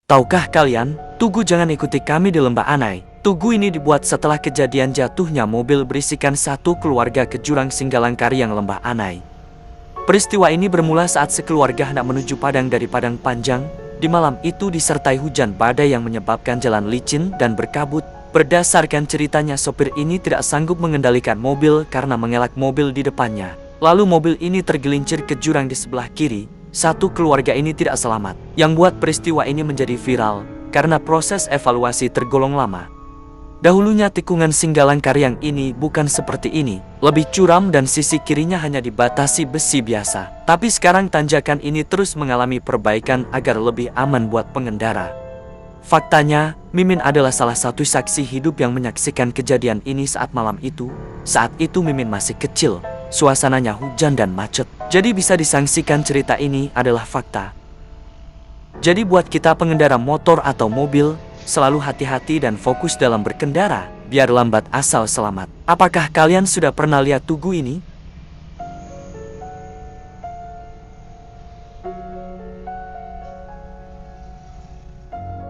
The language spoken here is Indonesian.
Tahukah kalian, Tugu jangan ikuti kami di Lembah Anai. Tugu ini dibuat setelah kejadian jatuhnya mobil berisikan satu keluarga ke jurang Singgalangkari yang Lembah Anai. Peristiwa ini bermula saat sekeluarga hendak menuju Padang dari Padang Panjang. Di malam itu disertai hujan badai yang menyebabkan jalan licin dan berkabut. Berdasarkan ceritanya, sopir ini tidak sanggup mengendalikan mobil karena mengelak mobil di depannya. Lalu mobil ini tergelincir ke jurang di sebelah kiri. Satu keluarga ini tidak selamat. Yang buat peristiwa ini menjadi viral karena proses evaluasi tergolong lama. Dahulunya tikungan Singgalangkari yang ini bukan seperti ini, lebih curam dan sisi kirinya hanya dibatasi besi biasa. Tapi sekarang tanjakan ini terus mengalami perbaikan agar lebih aman buat pengendara. Faktanya, Mimin adalah salah satu saksi hidup yang menyaksikan kejadian ini saat malam itu. Saat itu Mimin masih kecil, suasananya hujan dan macet. Jadi bisa disangsikan cerita ini adalah fakta. Jadi buat kita pengendara motor atau mobil, selalu hati-hati dan fokus dalam berkendara, biar lambat asal selamat. Apakah kalian sudah pernah lihat Tugu ini?